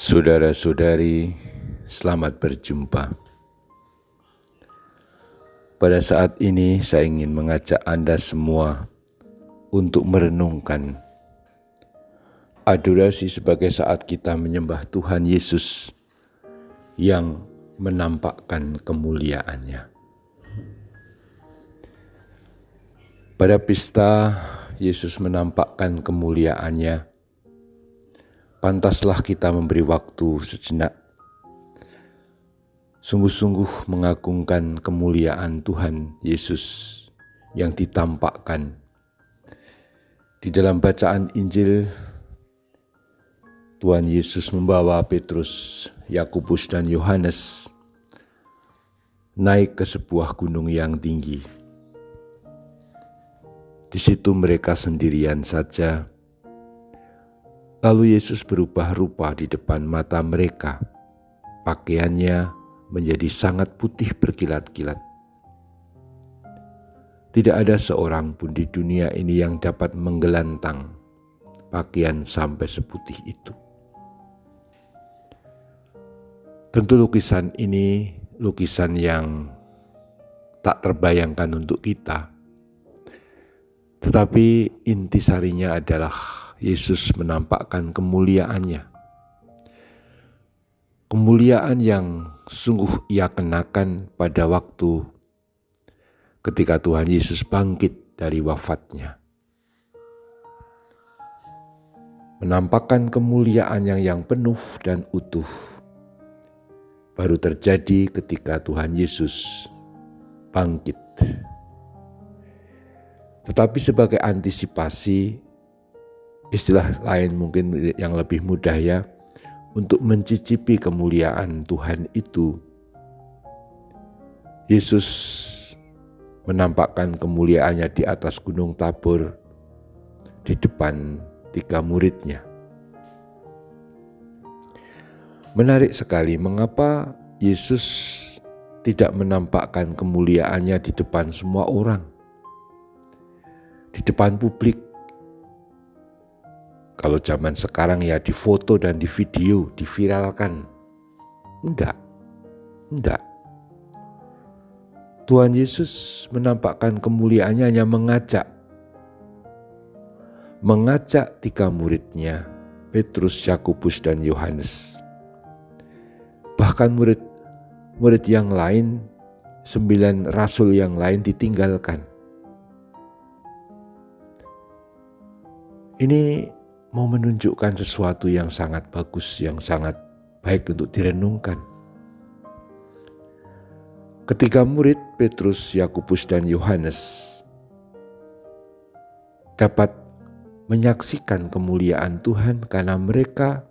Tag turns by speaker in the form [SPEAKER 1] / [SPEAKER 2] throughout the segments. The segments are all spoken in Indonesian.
[SPEAKER 1] Saudara-saudari, selamat berjumpa. Pada saat ini saya ingin mengajak Anda semua untuk merenungkan adorasi sebagai saat kita menyembah Tuhan Yesus yang menampakkan kemuliaan-Nya. Pada pesta Yesus menampakkan kemuliaan-Nya, pantaslah kita memberi waktu sejenak, sungguh-sungguh mengagungkan kemuliaan Tuhan Yesus yang ditampakkan. Di dalam bacaan Injil, Tuhan Yesus membawa Petrus, Yakobus, dan Yohanes naik ke sebuah gunung yang tinggi. Di situ mereka sendirian saja. Lalu Yesus berubah rupa di depan mata mereka. Pakaiannya menjadi sangat putih berkilat-kilat. Tidak ada seorang pun di dunia ini yang dapat menggelantang pakaian sampai seputih itu. Tentu lukisan ini lukisan yang tak terbayangkan untuk kita. Tetapi intisarinya adalah Yesus menampakkan kemuliaan-Nya. Kemuliaan yang sungguh Ia kenakan pada waktu ketika Tuhan Yesus bangkit dari wafatnya. Menampakkan kemuliaan yang penuh dan utuh baru terjadi ketika Tuhan Yesus bangkit. Tetapi sebagai antisipasi, istilah lain mungkin yang lebih mudah ya, untuk mencicipi kemuliaan Tuhan itu, Yesus menampakkan kemuliaan-Nya di atas Gunung Tabor di depan 3 murid-Nya. Menarik sekali mengapa Yesus tidak menampakkan kemuliaan-Nya di depan semua orang, di depan publik. Kalau zaman sekarang ya difoto dan di video, diviralkan. Enggak. Tuhan Yesus menampakkan kemuliaan-Nya hanya mengajak 3 murid-Nya, Petrus, Yakobus, dan Yohanes. Bahkan murid yang lain, 9 rasul yang lain ditinggalkan. Ini mau menunjukkan sesuatu yang sangat bagus, yang sangat baik untuk direnungkan. Ketiga murid Petrus, Yakobus, dan Yohanes dapat menyaksikan kemuliaan Tuhan karena mereka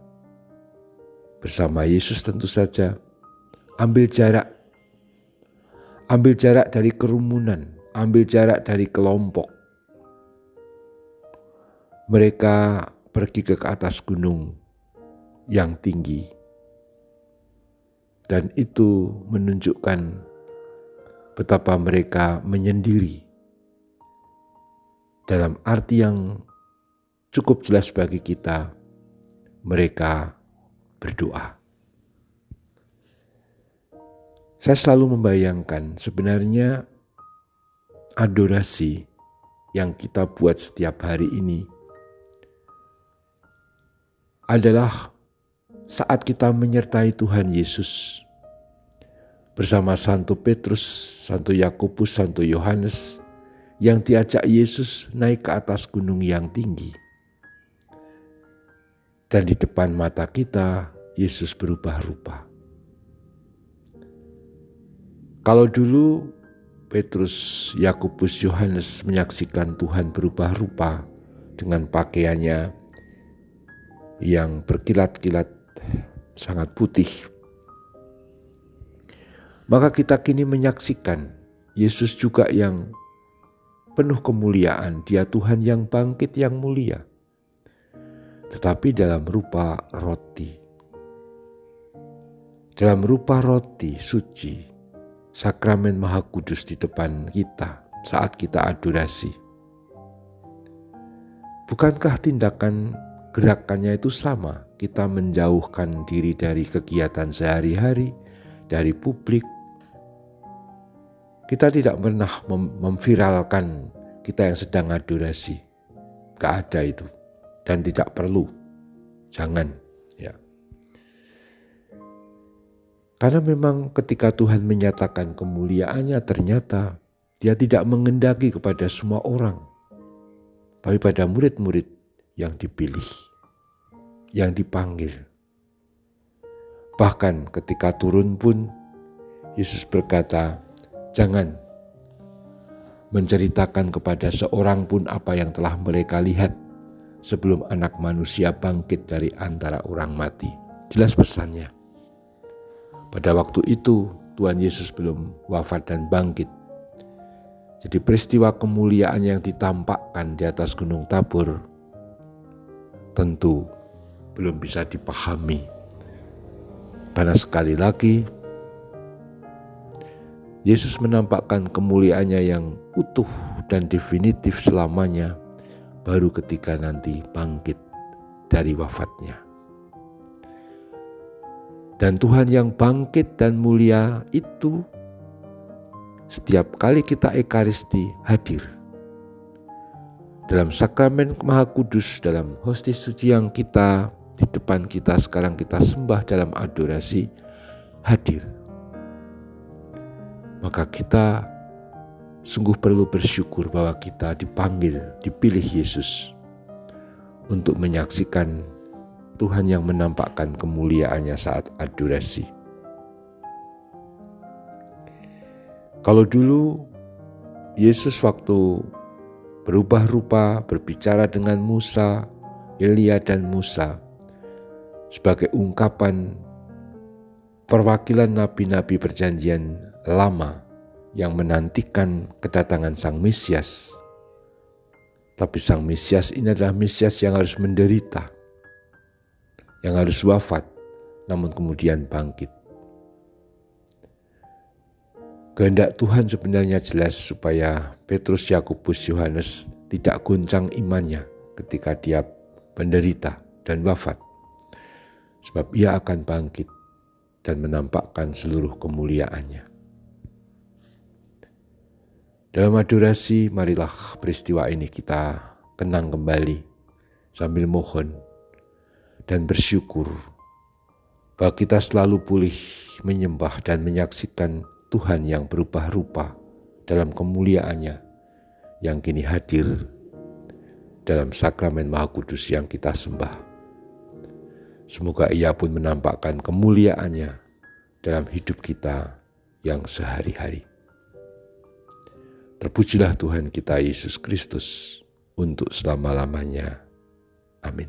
[SPEAKER 1] bersama Yesus tentu saja ambil jarak dari kerumunan, ambil jarak dari kelompok. Mereka pergi ke atas gunung yang tinggi, dan itu menunjukkan betapa mereka menyendiri dalam arti yang cukup jelas bagi kita. Mereka berdoa. Saya selalu membayangkan sebenarnya adorasi yang kita buat setiap hari ini adalah saat kita menyertai Tuhan Yesus bersama Santo Petrus, Santo Yakobus, Santo Yohanes yang diajak Yesus naik ke atas gunung yang tinggi. Dan di depan mata kita, Yesus berubah rupa. Kalau dulu Petrus, Yakobus, Yohanes menyaksikan Tuhan berubah rupa dengan pakaiannya yang berkilat-kilat sangat putih, maka kita kini menyaksikan Yesus juga yang penuh kemuliaan. Dia Tuhan yang bangkit yang mulia, tetapi dalam rupa roti. Dalam rupa roti suci, sakramen Maha Kudus di depan kita saat kita adorasi. Bukankah tindakan gerakannya itu sama kita menjauhkan diri dari kegiatan sehari-hari, dari publik. Kita tidak pernah memviralkan kita yang sedang adorasi. Gak ada itu. Dan tidak perlu. Jangan. Ya. Karena memang ketika Tuhan menyatakan kemuliaannya, ternyata Dia tidak mengendaki kepada semua orang, tapi pada murid-murid yang dipilih, yang dipanggil. Bahkan ketika turun pun, Yesus berkata, jangan menceritakan kepada seorang pun apa yang telah mereka lihat sebelum Anak Manusia bangkit dari antara orang mati. Jelas pesannya. Pada waktu itu Tuhan Yesus belum wafat dan bangkit. Jadi peristiwa kemuliaan yang ditampakkan di atas Gunung Tabur tentu belum bisa dipahami. Karena sekali lagi Yesus menampakkan kemuliaannya yang utuh dan definitif selamanya baru ketika nanti bangkit dari wafatnya. Dan Tuhan yang bangkit dan mulia itu setiap kali kita ekaristi hadir. Dalam sakramen Maha Kudus, dalam hostis suci yang kita di depan kita sekarang kita sembah dalam adorasi, hadir. Maka kita sungguh perlu bersyukur bahwa kita dipanggil, dipilih Yesus untuk menyaksikan Tuhan yang menampakkan kemuliaannya saat adorasi. Kalau dulu Yesus waktu berubah rupa berbicara dengan Musa, Elia dan Musa sebagai ungkapan perwakilan nabi-nabi perjanjian lama yang menantikan kedatangan Sang Mesias. Tapi Sang Mesias ini adalah Mesias yang harus menderita, yang harus wafat, namun kemudian bangkit. Kehendak Tuhan sebenarnya jelas supaya Petrus, Yakobus, Yohanes tidak goncang imannya ketika dia menderita dan wafat. Sebab ia akan bangkit dan menampakkan seluruh kemuliaannya. Dalam adorasi, marilah peristiwa ini kita kenang kembali sambil mohon dan bersyukur bahwa kita selalu pulih menyembah dan menyaksikan Tuhan yang berubah rupa dalam kemuliaannya yang kini hadir dalam sakramen Maha Kudus yang kita sembah. Semoga Ia pun menampakkan kemuliaannya dalam hidup kita yang sehari-hari. Terpujilah Tuhan kita Yesus Kristus untuk selama-lamanya. Amin.